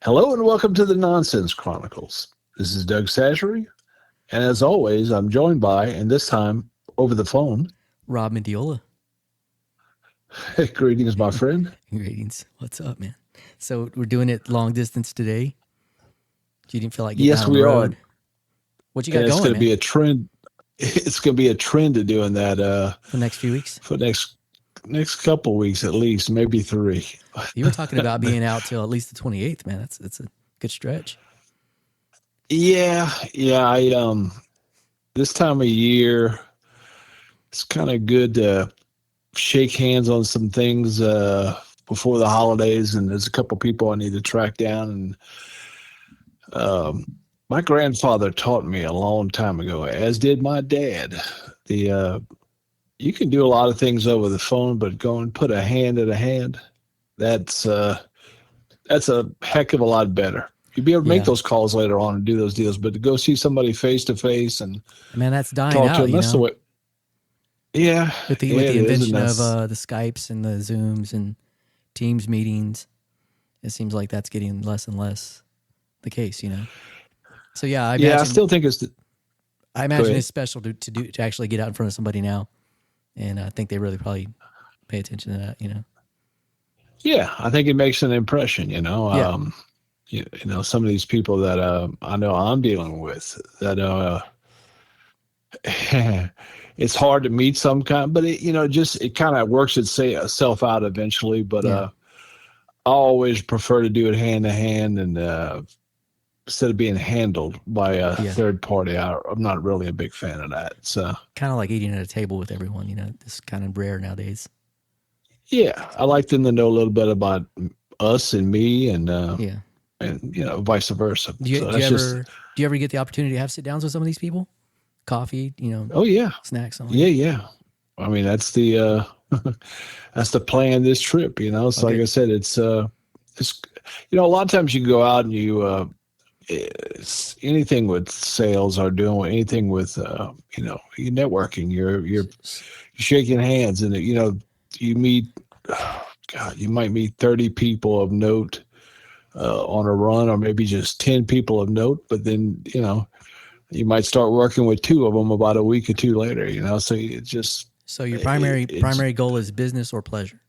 Hello and welcome to the Nonsense Chronicles. This is Doug Sashery, and as always, I'm joined by, and this time over the phone, Rob Mendiola. Greetings, my friend. Greetings. What's up, man? So we're doing it long distance today. You didn't feel like getting Yes, out on we the are. road. What you got And it's going, going to man? be a trend. It's going to be a trend of doing that For the next few weeks? for next couple weeks at least, maybe 3. You were talking about being out till at least the 28th, man. That's a good stretch. Yeah. I this time of year, it's kind of good to shake hands on some things before the holidays, and there's a couple people I need to track down. And my grandfather taught me a long time ago, as did my dad. The You can do a lot of things over the phone, but go and put a hand in a hand. That's a heck of a lot better. You'd be able to make those calls later on and do those deals, but to go see somebody face to face and Man, that's dying talk to out, them, that's the way. Yeah, With the invention of the Skypes and the Zooms and Teams meetings, it seems like that's getting less and less the case, So I imagine, I still think it's special to actually get out in front of somebody now, and I think they really probably pay attention to that, Yeah, I think it makes an impression. Yeah. Some of these people that I know I'm dealing with that it's hard to meet some kind, but it kind of works itself out eventually. But I always prefer to do it hand to hand and instead of being handled by a third party. I'm not really a big fan of that. So kind of like eating at a table with everyone, it's kind of rare nowadays. Yeah, I like them to know a little bit about us and me, and vice versa. Do you ever get the opportunity to have sit downs with some of these people? Coffee, Oh yeah, snacks. Yeah. I mean, that's the that's the plan of this trip. So like I said, it's a lot of times you can go out and it's anything with sales or doing anything with you're networking. You're shaking hands, and you meet. God, you might meet 30 people of note on a run, or maybe just 10 people of note. But then you might start working with 2 of them about a week or 2 later. So it just your primary goal is business or pleasure.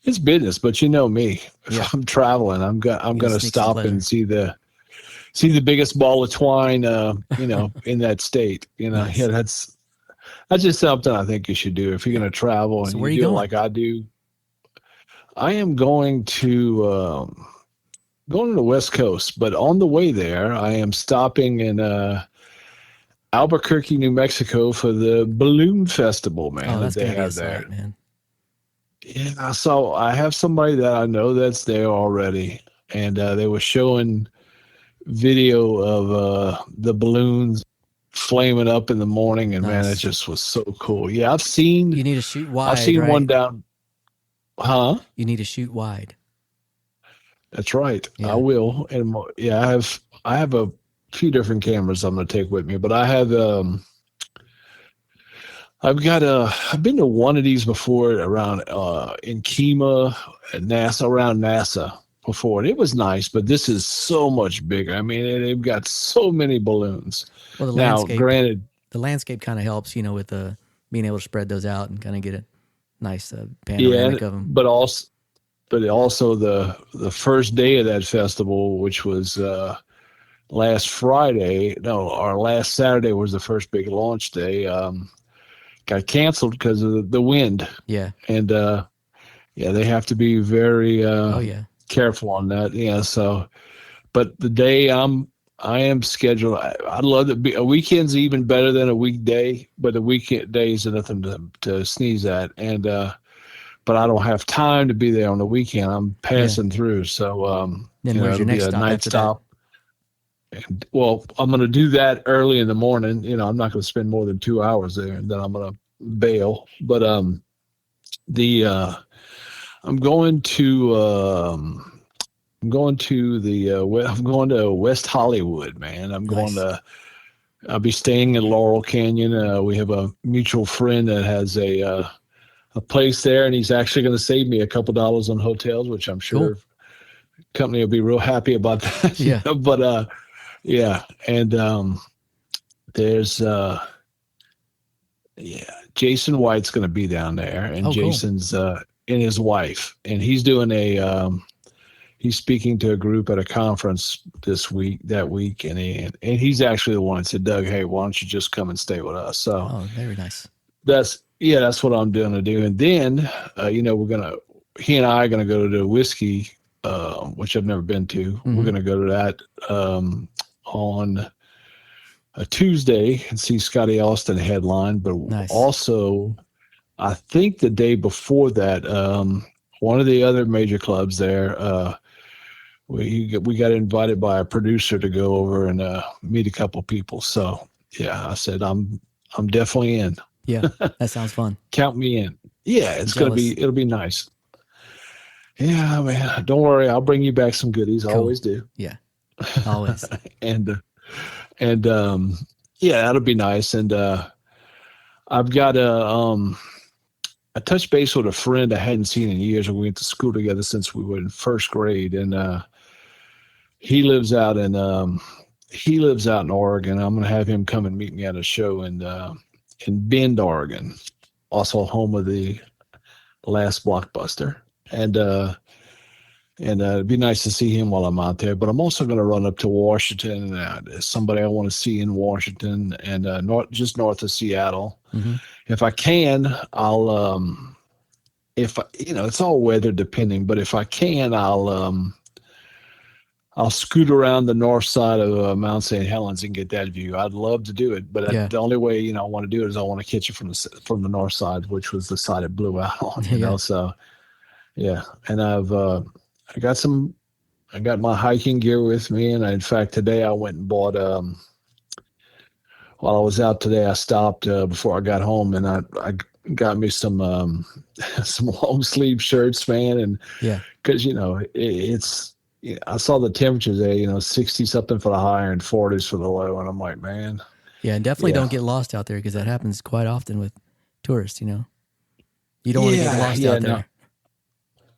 It's business, but you know me. If I'm traveling, I'm gonna stop and see the biggest ball of twine, in that state. Nice. Yeah, that's just something I think you should do if you're going to travel and where you you do it going? like I do. I am going to the West Coast, but on the way there, I am stopping in Albuquerque, New Mexico for the Balloon Festival, man. Oh, that's that they gonna be a have there, sight, man. Yeah, so I have somebody that I know that's there already, and they were showing video of the balloons flaming up in the morning, and man, it just was so cool. Yeah, You need to shoot wide. I've seen right? one down. Huh? You need to shoot wide. That's right. Yeah. I will. And I have a few different cameras I'm going to take with me, but I have I've been to one of these before around in Kima and NASA, around NASA before, and it was nice, but this is so much bigger. I mean, they've got so many balloons. Well, Granted, the landscape kind of helps, with being able to spread those out and kind of get a nice panoramic of them. But also the first day of that festival, which was last Saturday was the first big launch day. Got canceled because of the wind. Yeah. And they have to be very careful on that. Yeah. So, but the day I am scheduled. I'd love to be. A weekend's even better than a weekday, but a weekend days are nothing to sneeze at. And but I don't have time to be there on the weekend. I'm passing through. So then where's your next stop? Night stop. And, well, I'm going to do that early in the morning. I'm not going to spend more than 2 hours there, and then I'm going to bail. But I'm going to West Hollywood, man. I'll be staying in Laurel Canyon. We have a mutual friend that has a place there, and he's actually going to save me a couple dollars on hotels, which I'm sure company will be real happy about that. Yeah. But yeah, and there's yeah, Jason White's going to be down there, and Oh, cool. Jason's and his wife, and he's doing a he's speaking to a group at a conference that week, and he's actually the one that said, Doug, hey, why don't you just come and stay with us? So Oh, very nice. that's what I'm doing to do. And then he and I are gonna go to the whiskey, which I've never been to. Mm-hmm. We're gonna go to that on a Tuesday and see Scotty Austin headline, but Nice. also I think the day before that, one of the other major clubs there, we got invited by a producer to go over and meet a couple people. So yeah, I said I'm definitely in. Yeah, that sounds fun. Count me in. Yeah, it'll be nice. Yeah, man, don't worry, I'll bring you back some goodies. I Cool. always do. Yeah, always. and yeah, that'll be nice. And I've got I touched base with a friend I hadn't seen in years. We went to school together since we were in first grade, and he lives out in Oregon. I'm going to have him come and meet me at a show in Bend, Oregon, also home of the last Blockbuster, and it'd be nice to see him while I'm out there. But I'm also going to run up to Washington. Somebody I want to see in Washington, and just north of Seattle. Mm-hmm. If I can, I'll it's all weather depending, but if I can, I'll scoot around the north side of Mount St. Helens and get that view. I'd love to do it, but the only way I want to do it is I want to catch it from the north side, which was the side it blew out on. You know, so yeah. And I got my hiking gear with me, and in fact today I went and bought while I was out today, I stopped before I got home, and I got me some long sleeve shirts, man, and because I saw the temperatures there, 60 something for the high and 40s for the low, and I'm like, man, and definitely don't get lost out there, because that happens quite often with tourists. You don't want to get lost out there.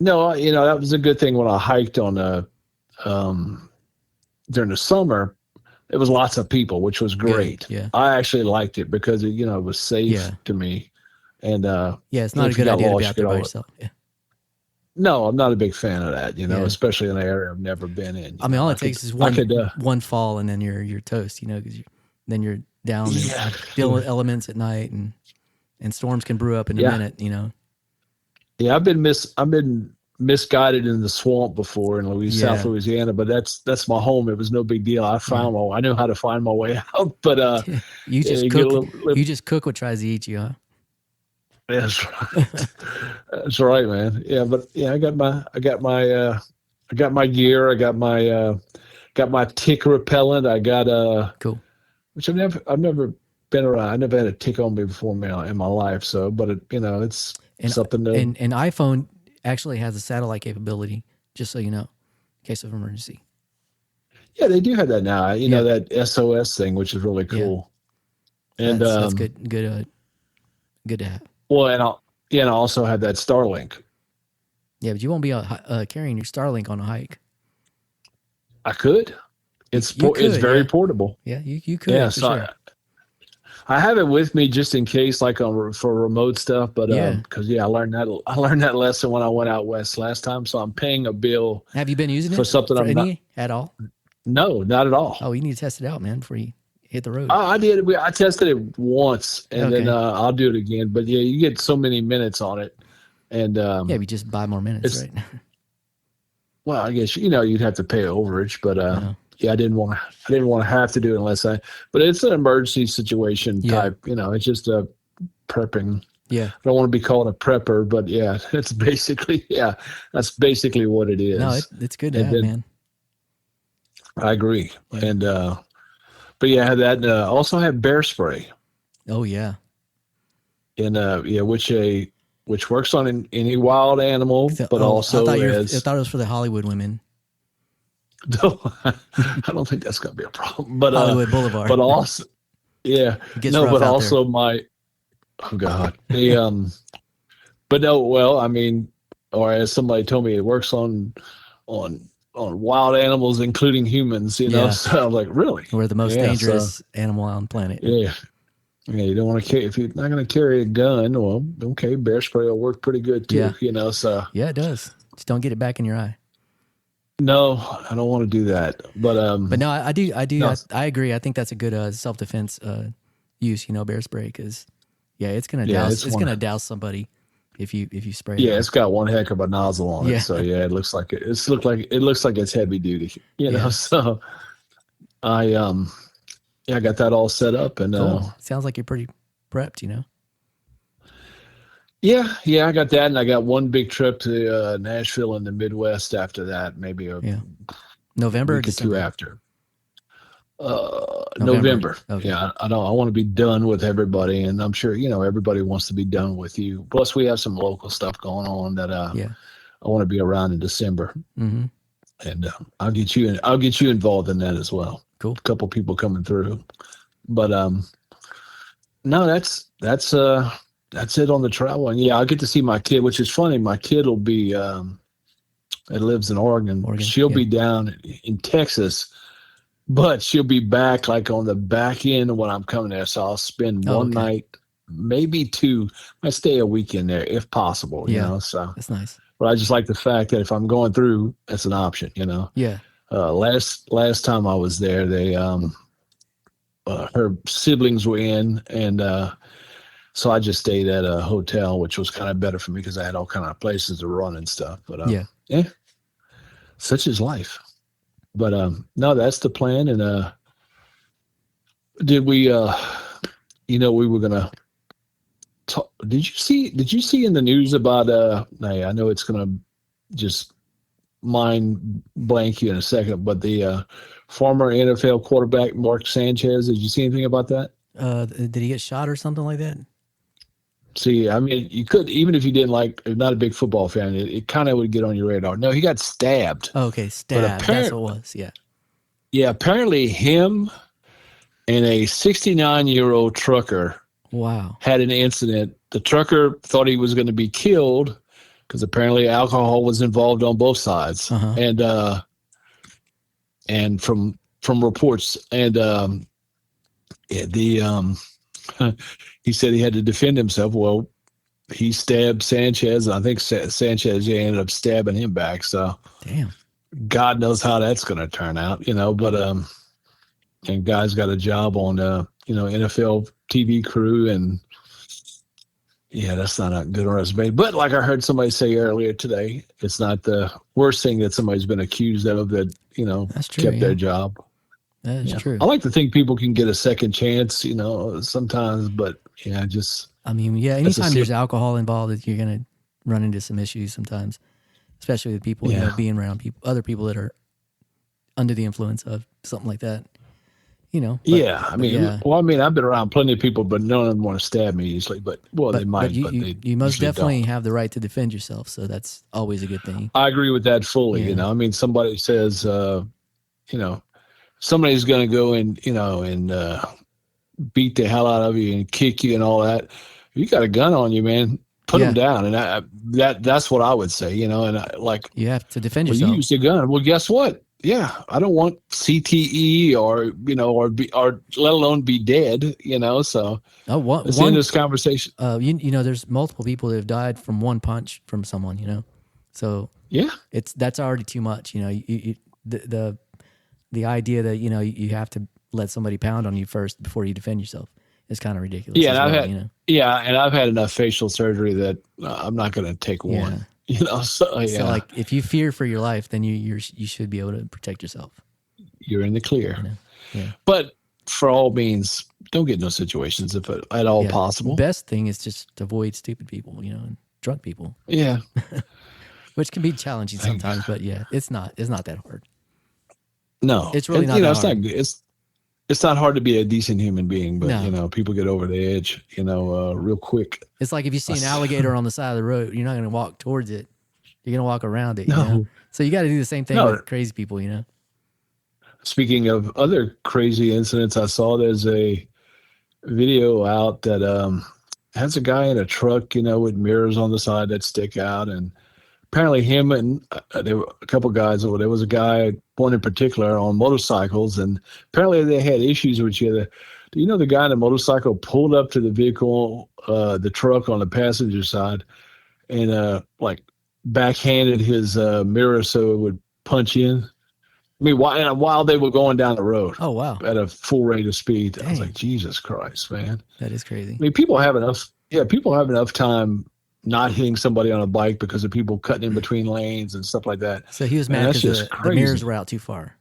No, that was a good thing when I hiked on during the summer. It was lots of people, which was great. Good, yeah. I actually liked it because it was safe to me. And it's not a good idea to be out there by yourself. Yeah. No, I'm not a big fan of that, especially in an area I've never been in. I mean, all it takes is one fall, and then you're toast, because then you're down and dealing with elements at night, and storms can brew up in a minute, Yeah, I've been misguided in the swamp before in South Louisiana, but that's my home. It was no big deal. I know how to find my way out. But you just cook what tries to eat you, huh? That's right. That's right, man. Yeah, but I got my gear. I got my tick repellent. I got cool. Which I've never been around. I never had a tick on me before in my life. So, but it's something to. And iPhone actually has a satellite capability, just so you know, in case of emergency. Yeah, they do have that now. That SOS thing, which is really cool. Yeah. And that's good to have. Well, and I also have that Starlink. Yeah, but you won't be carrying your Starlink on a hike. I could. It's very portable. Yeah, you could. Yeah, for sure. I have it with me just in case, like for remote stuff. But because I learned that lesson when I went out west last time. So I'm paying a bill. Have you been using it for something at all? No, not at all. Oh, you need to test it out, man, before you hit the road. I did. I tested it once, and then I'll do it again. But yeah, you get so many minutes on it, and we just buy more minutes, right? Well, I guess you'd have to pay overage, but I didn't want to have to do it but it's an emergency situation type. It's just a prepping. Yeah, I don't want to be called a prepper, but it's basically that's basically what it is. No, it's good to have, man. I agree, and but that also have bear spray. Oh yeah, and which works on any wild animal, but also I thought it was for the Hollywood women. No, I don't think that's going to be a problem. But Hollywood Boulevard. But also, but also oh God, but no. Well, I mean, or as somebody told me, it works on on wild animals, including humans. Yeah, So I'm like, really? we're the most Yeah. So dangerous animal on the planet. yeah. Yeah, you don't want to carry if you're not going to carry a gun. Well, okay, bear spray will work pretty good too. Yeah, So yeah, it does. Just don't get it back in your eye. no, I don't want to do that. But But no, I do, no, I agree. I think that's a good self defense use. Bear spray, because yeah, it's gonna yeah, douse. It's gonna douse somebody if you spray it yeah, on. it's got one heck of a nozzle on it. Yeah, So yeah, it looks like it's heavy duty. yeah, So I yeah, I got that all set up and cool. Sounds like you're pretty prepped. yeah, I got that, and I got one big trip to Nashville in the Midwest after that, maybe a Yeah, November or week or two December? after. November. November. Okay. Yeah, I don't. I want to be done with everybody, and I'm sure everybody wants to be done with you. Plus, we have some local stuff going on that Yeah. I want to be around in December, Mm-hmm. and I'll get you I'll get you involved in that as well. Cool. A couple people coming through, but no, that's it on the travel, and yeah, I'll get to see my kid, which is funny. My kid will be it lives in Oregon. She'll be down in Texas. But she'll be back like on the back end when I'm coming there. So I'll spend one night, maybe two. I stay a weekend there if possible, so that's nice. But I just like the fact that if I'm going through, that's an option, Yeah. Last time I was there, they her siblings were in, and so I just stayed at a hotel, which was kind of better for me because I had all kind of places to run and stuff. But yeah, such is life. But no, that's the plan. And did we? We were gonna talk. Did you see in the news about? I know it's gonna just mind blank you in a second, but the former NFL quarterback Mark Sanchez. Did you see anything about that? Did he get shot or something like that? See, I mean, you could, even if you didn't not a big football fan, it kind of would get on your radar. No, he got stabbed. Oh, okay, stabbed. That's what it was. Yeah. Yeah, apparently him and a 69-year-old trucker had an incident. The trucker thought he was going to be killed because apparently alcohol was involved on both sides. And from reports, and he said he had to defend himself. Well, he stabbed Sanchez, and I think Sanchez ended up stabbing him back. So, damn, God knows how that's going to turn out, But and guy's got a job on NFL TV crew, and yeah, that's not a good resume. But like I heard somebody say earlier today, it's not the worst thing that somebody's been accused of that that's true, kept their job. That is true. I like to think people can get a second chance, sometimes, but anytime there's alcohol involved, you're going to run into some issues sometimes, especially with people, being around other people that are under the influence of something like that, Well, I've been around plenty of people, but none of them want to stab me usually, they might. You most definitely have the right to defend yourself, so that's always a good thing. I agree with that fully, somebody says, somebody's going to go and beat the hell out of you and kick you and all that. You got a gun on you, man. Put them down, and that's what I would say. And you have to defend yourself. You use a gun. Well, guess what? Yeah, I don't want CTE or let alone be dead. So let's end this conversation. There's multiple people that have died from one punch from someone. So that's already too much. The idea that you have to let somebody pound on you first before you defend yourself is kind of ridiculous. Yeah, and I've had enough facial surgery that I'm not going to take one. So like if you fear for your life, then you should be able to protect yourself. You're in the clear. But for all means, don't get in those situations if at all possible. Best thing is just avoid stupid people, and drunk people. Yeah, which can be challenging sometimes, but it's not that hard. No, it's really not. It's not. It's not hard to be a decent human being, but people get over the edge, real quick. It's like if you see an alligator on the side of the road, you're not going to walk towards it. You're going to walk around it. No. So you got to do the same thing with crazy people. Speaking of other crazy incidents, I saw there's a video out that has a guy in a truck, with mirrors on the side that stick out, and apparently him and there were a couple guys. There was a guy, one in particular, on motorcycles, and apparently they had issues with each other. Do you know the guy on the motorcycle pulled up to the vehicle, the truck on the passenger side, and like backhanded his mirror so it would punch in? I mean, while they were going down the road. Oh, wow. At a full rate of speed. Dang. I was like, Jesus Christ, man. That is crazy. I mean, people have enough time not hitting somebody on a bike because of people cutting in between lanes and stuff like that. So he was mad because the mirrors were out too far.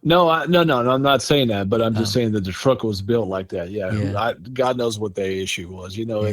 No, I'm not saying that, but I'm just saying that the truck was built like that. Yeah. God knows what their issue was. You know,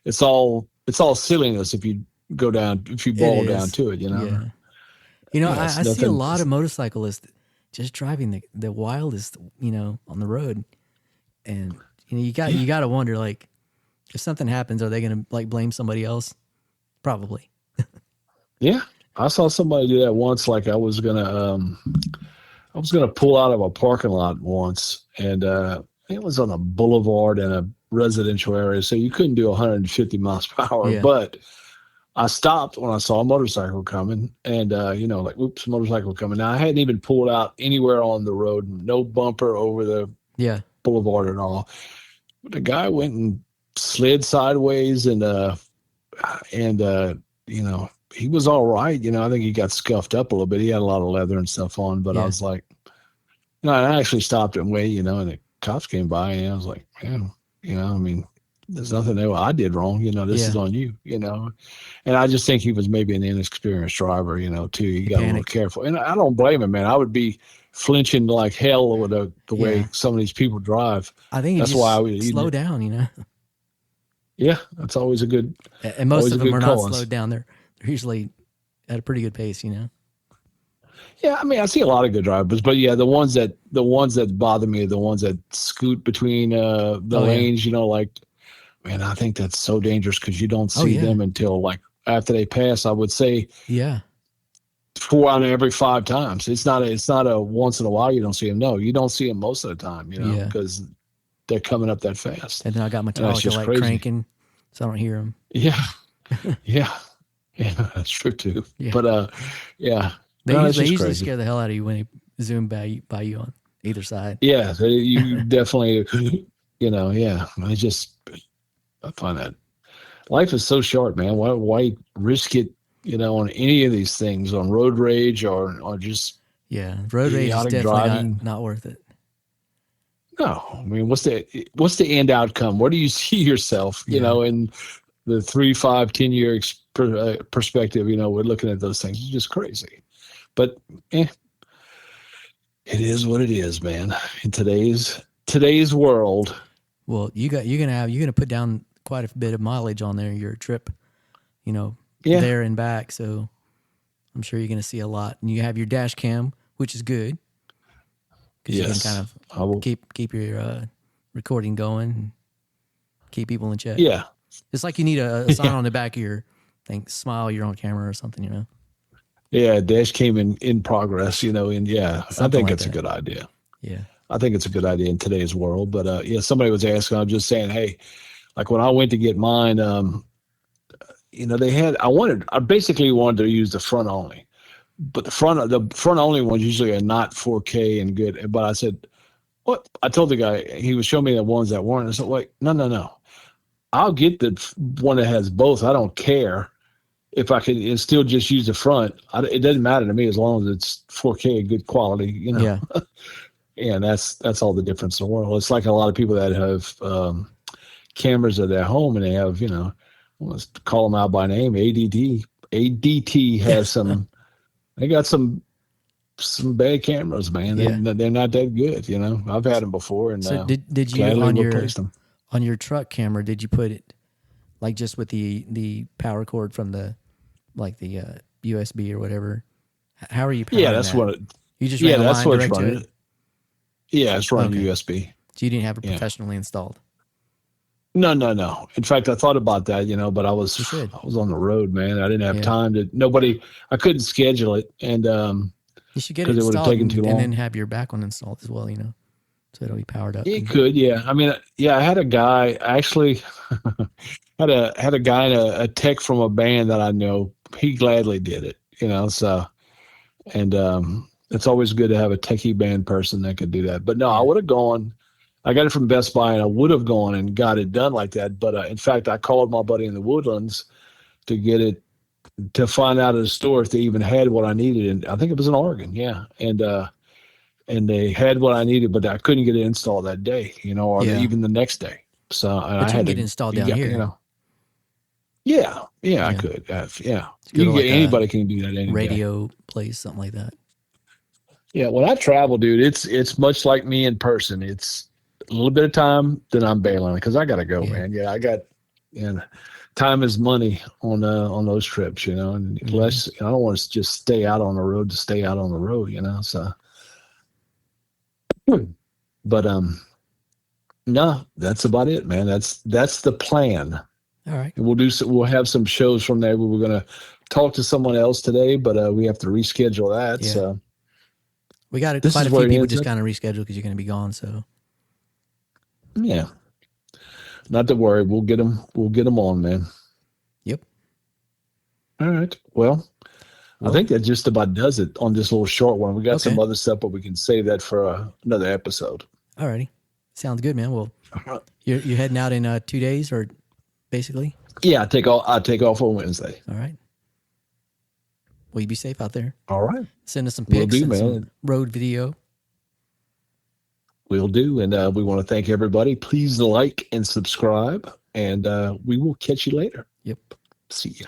it's all silliness if you go down, if you ball down to it, you know. Yeah. You know, I see a lot of motorcyclists just driving the wildest, you know, on the road. And you know, you got to wonder, like, if something happens, are they going to like blame somebody else? Probably. Yeah. I saw somebody do that once. Like I was going to pull out of a parking lot once, and it was on a boulevard in a residential area. So you couldn't do 150 miles per hour, but I stopped when I saw a motorcycle coming, and you know, like, oops, motorcycle coming. Now I hadn't even pulled out anywhere on the road, no bumper over the boulevard at all. But the guy went and slid sideways, and you know, he was all right. You know, I think he got scuffed up a little bit. He had a lot of leather and stuff on, but I was like, no, I actually stopped and waited, you know, and the cops came by, and I was like, man, you know, I mean, there's nothing that I did wrong, you know, this is on you, you know. And I just think he was maybe an inexperienced driver, you know, too. He got a little careful. And I don't blame him, man. I would be flinching like hell with the way some of these people drive. I think that's why I would slow down, you know. Yeah, that's always a good. And most of them are not slowed down. They're usually at a pretty good pace, you know. Yeah, I mean, I see a lot of good drivers, but yeah, the ones that bother me are the ones that scoot between the lanes, you know, like. Man, I think that's so dangerous because you don't see them until like after they pass. I would say, 4 out of every 5 times. It's not a once in a while you don't see them. No, you don't see them most of the time. You know, because they're coming up that fast. And then I got my Metallica like cranking, so I don't hear them. Yeah, yeah, that's true too. Yeah. But they usually scare the hell out of you when they zoom by you on either side. Yeah, you definitely, you know, I find that life is so short, man. Why risk it, you know, on any of these things, on road rage or just road rage is definitely not worth it. No, I mean, what's the end outcome? Where do you see yourself, you know, in the 3, 5, 10 year perspective? You know, we're looking at those things. It's just crazy, but it is what it is, man. In today's world. Well, you're gonna put down quite a bit of mileage on there, your trip, you know, there and back. So I'm sure you're going to see a lot. And you have your dash cam, which is good. Because you can kind of keep your recording going and keep people in check. Yeah. It's like you need a sign on the back of your thing, smile, you're on camera or something, you know? Yeah, dash cam in progress, you know, and I think it's a good idea. Yeah. I think it's a good idea in today's world. But somebody was asking, I was just saying, hey, like when I went to get mine, you know, I basically wanted to use the front only, but the front only ones usually are not 4K and good. But I said, what? I told the guy, he was showing me the ones that weren't. I said, wait, no. I'll get the one that has both. I don't care if I can still just use the front. It doesn't matter to me as long as it's 4K, good quality, you know? Yeah. And that's all the difference in the world. It's like a lot of people that have cameras at their home, and they have, you know, let's call them out by name. ADT has some. They got some bad cameras, man. They're not that good, you know. I've had them before, and so did you on your truck camera? Did you put it like just with the power cord from the USB or whatever? How are you powering that's that? what it. You just ran that's line what's running. it? Yeah, it's running USB. So you didn't have it professionally installed? No. In fact, I thought about that, you know, but I was on the road, man. I didn't have time I couldn't schedule it. And you should get it installed and then have your back one installed as well, you know, so it'll be powered up. It could, yeah. I mean, I had a guy actually had a guy, a tech from a band that I know. he gladly did it, so, and it's always good to have a techie band person that could do that. But no, I would have gone. I got it from Best Buy, and I would have gone and got it done like that. But in fact, I called my buddy in the Woodlands to get it, to find out at the store if they even had what I needed. And I think it was in Oregon, yeah. And they had what I needed, but I couldn't get it installed that day, or even the next day. So I had to get it installed down here. Yeah, I could. Anybody can do that. Any radio day. plays something like that. Yeah, when I travel, dude, it's much like me in person. It's a little bit of time, then I'm bailing because I gotta go, man. Yeah, and time is money on those trips, and unless I don't want to just stay out on the road to stay out on the road, So, but no, that's about it, man. That's the plan. All right. And we'll have some shows from there where we're going to talk to someone else today, but we have to reschedule that. Yeah. So we got quite a few people just kind of reschedule because you're going to be gone. So yeah, not to worry. We'll get them on, man. Yep. All right. Well, I think that just about does it on this little short one. We got some other stuff, but we can save that for another episode. All righty. Sounds good, man. Well, you're heading out in 2 days or basically? Yeah, I take off on Wednesday. All right. Will you be safe out there? All right. Send us some pics and some road video. We'll do. And we want to thank everybody. Please like and subscribe. And we will catch you later. Yep. See you.